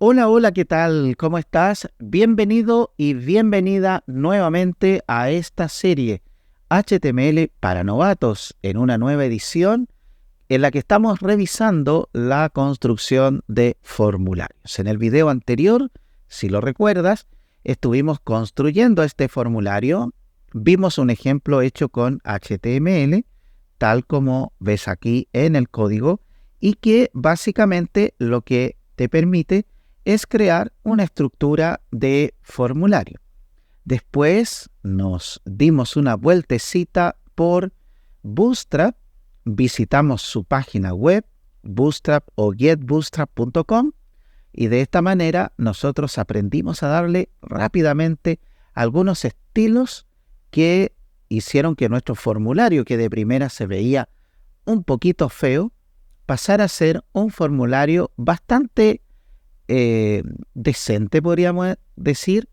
Hola, hola, ¿qué tal? ¿Cómo estás? Bienvenido y bienvenida nuevamente a esta serie HTML para novatos en una nueva edición en la que estamos revisando la construcción de formularios. En el video anterior, si lo recuerdas, estuvimos construyendo este formulario. Vimos un ejemplo hecho con HTML, tal como ves aquí en el código, y que básicamente lo que te permite es crear una estructura de formulario. Después nos dimos una vueltecita por Bootstrap, visitamos su página web, Bootstrap o getbootstrap.com, y de esta manera nosotros aprendimos a darle rápidamente algunos estilos que hicieron que nuestro formulario, que de primera se veía un poquito feo, pasara a ser un formulario bastante decente, podríamos decir,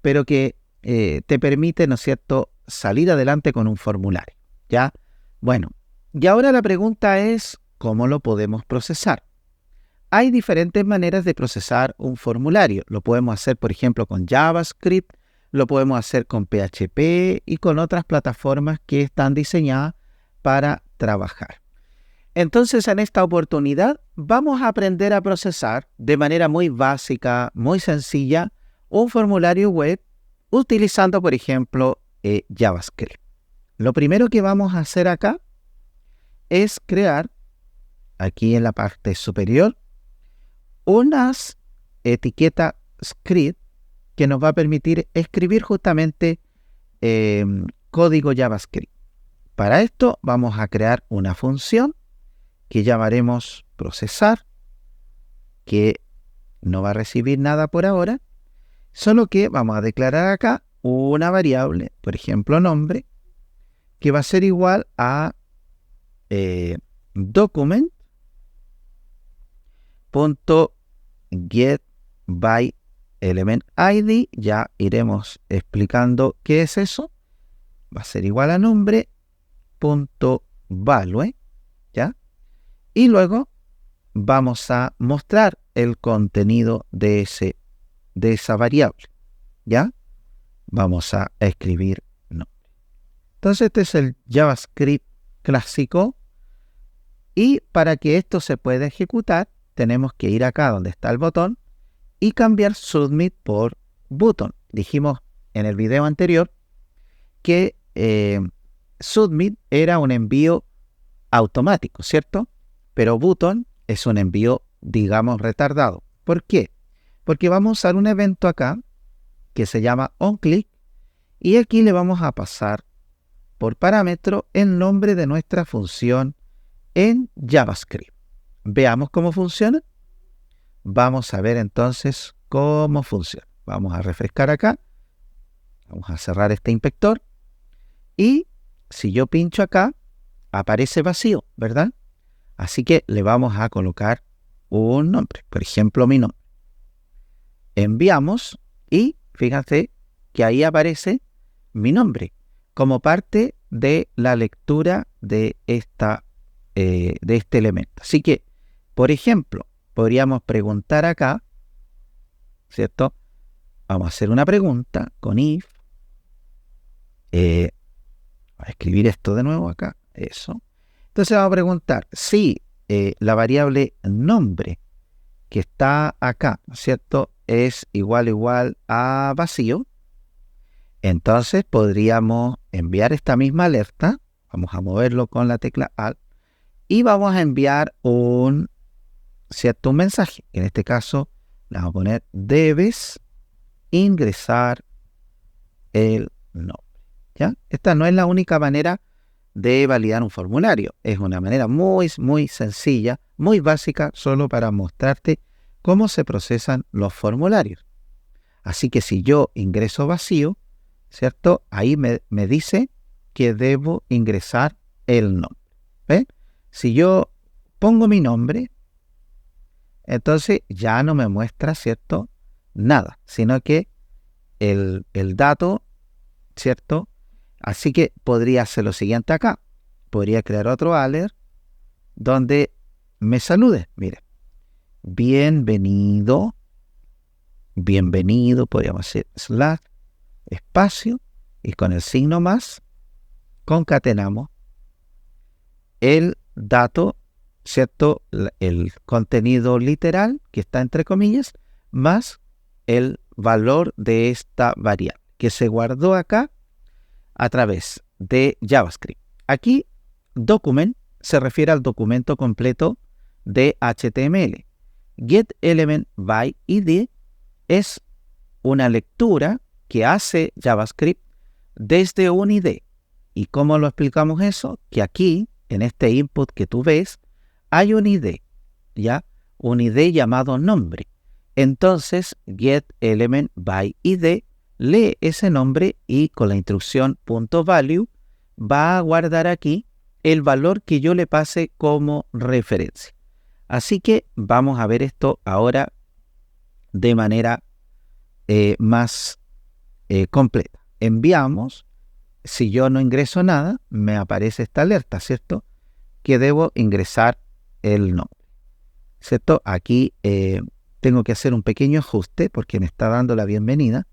pero que te permite, ¿no es cierto?, salir adelante con un formulario, ¿ya? Bueno, y ahora la pregunta es, ¿cómo lo podemos procesar? Hay diferentes maneras de procesar un formulario. Lo podemos hacer, por ejemplo, con JavaScript, lo podemos hacer con PHP y con otras plataformas que están diseñadas para trabajar. Entonces, en esta oportunidad vamos a aprender a procesar de manera muy básica, muy sencilla, un formulario web utilizando, por ejemplo, JavaScript. Lo primero que vamos a hacer acá es crear, aquí en la parte superior, unas etiquetas script que nos va a permitir escribir justamente código JavaScript. Para esto vamos a crear una función que llamaremos procesar, que no va a recibir nada por ahora, solo que vamos a declarar acá una variable, por ejemplo nombre, que va a ser igual a document.getByElementID. Ya iremos explicando qué es eso. Va a ser igual a nombre.value, ¿ya? Y luego vamos a mostrar el contenido de esa variable, ¿ya? Vamos a escribir nombre. Entonces este es el JavaScript clásico, y para que esto se pueda ejecutar tenemos que ir acá donde está el botón y cambiar Submit por Button. Dijimos en el video anterior que Submit era un envío automático, ¿cierto? Pero Button es un envío, digamos, retardado. ¿Por qué? Porque vamos a usar un evento acá que se llama onClick, y aquí le vamos a pasar por parámetro el nombre de nuestra función en JavaScript. Veamos cómo funciona. Vamos a ver entonces cómo funciona. Vamos a refrescar acá. Vamos a cerrar este inspector. Y si yo pincho acá, aparece vacío, ¿verdad? Así que le vamos a colocar un nombre. Por ejemplo, mi nombre. Enviamos y fíjate que ahí aparece mi nombre como parte de la lectura de este elemento. Así que, por ejemplo, podríamos preguntar acá, ¿cierto? Vamos a hacer una pregunta con if. Voy a escribir esto de nuevo acá. Eso. Entonces vamos a preguntar si la variable nombre que está acá, ¿cierto?, es igual a vacío. Entonces podríamos enviar esta misma alerta. Vamos a moverlo con la tecla Alt y vamos a enviar un mensaje. En este caso le vamos a poner debes ingresar el nombre, ¿ya? Esta no es la única manera de validar un formulario. Es una manera muy sencilla, muy básica, solo para mostrarte cómo se procesan los formularios. Así que si yo ingreso vacío, ¿cierto? Ahí me dice que debo ingresar el nombre. ¿Ven? Si yo pongo mi nombre, entonces ya no me muestra, ¿cierto?, nada, sino que el dato, ¿cierto? Así que podría hacer lo siguiente acá. Podría crear otro alert donde me salude. Mire, bienvenido bienvenido, podríamos decir slash, espacio, y con el signo más, concatenamos el dato, ¿cierto? El contenido literal, que está entre comillas, más el valor de esta variable, que se guardó acá a través de JavaScript. Aquí, document se refiere al documento completo de HTML. getElementById es una lectura que hace JavaScript desde un ID. ¿Y cómo lo explicamos eso? Que aquí, en este input que tú ves, hay un ID, ¿ya? Un ID llamado nombre. Entonces, getElementById lee ese nombre y con la instrucción .value va a guardar aquí el valor que yo le pase como referencia. Así que vamos a ver esto ahora de manera más completa. Enviamos, si yo no ingreso nada, me aparece esta alerta, ¿cierto? Que debo ingresar el nombre, ¿cierto? Aquí tengo que hacer un pequeño ajuste porque me está dando la bienvenida.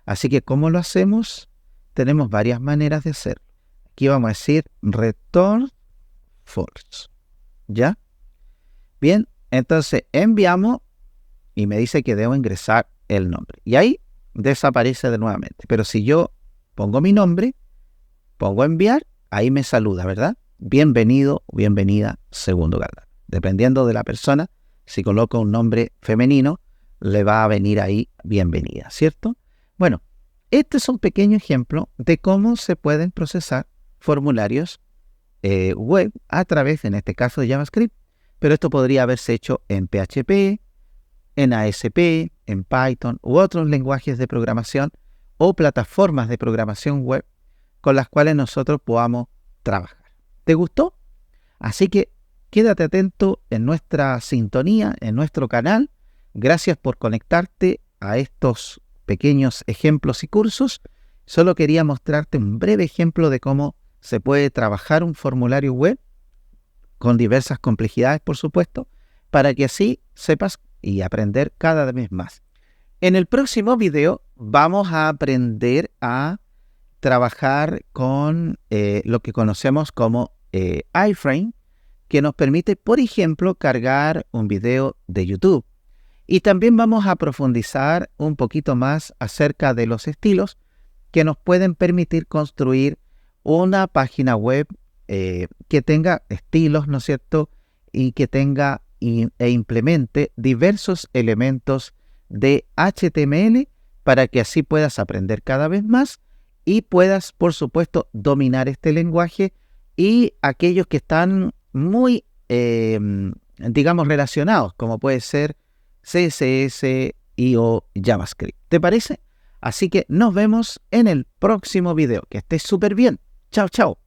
Así que, ¿cómo lo hacemos? Tenemos varias maneras de hacerlo. Aquí vamos a decir return false, ¿ya? Bien, entonces enviamos y me dice que debo ingresar el nombre. Y ahí desaparece de nuevamente. Pero si yo pongo mi nombre, pongo enviar, ahí me saluda, ¿verdad? Bienvenido o bienvenida, segundo grado. Dependiendo de la persona, si coloco un nombre femenino, le va a venir ahí bienvenida, ¿cierto? Bueno, este es un pequeño ejemplo de cómo se pueden procesar formularios web a través, en este caso, de JavaScript, pero esto podría haberse hecho en PHP, en ASP, en Python u otros lenguajes de programación o plataformas de programación web con las cuales nosotros podamos trabajar. ¿Te gustó? Así que quédate atento en nuestra sintonía, en nuestro canal. Gracias por conectarte a estos pequeños ejemplos y cursos. Solo quería mostrarte un breve ejemplo de cómo se puede trabajar un formulario web con diversas complejidades, por supuesto, para que así sepas y aprender cada vez más. En el próximo video vamos a aprender a trabajar con lo que conocemos como iframe, que nos permite, por ejemplo, cargar un video de YouTube. Y también vamos a profundizar un poquito más acerca de los estilos que nos pueden permitir construir una página web que tenga estilos, ¿no es cierto? Y que tenga e implemente diversos elementos de HTML para que así puedas aprender cada vez más y puedas, por supuesto, dominar este lenguaje y aquellos que están muy, digamos, relacionados, como puede ser CSS y o JavaScript. ¿Te parece? Así que nos vemos en el próximo video. Que estés súper bien. Chao, chao.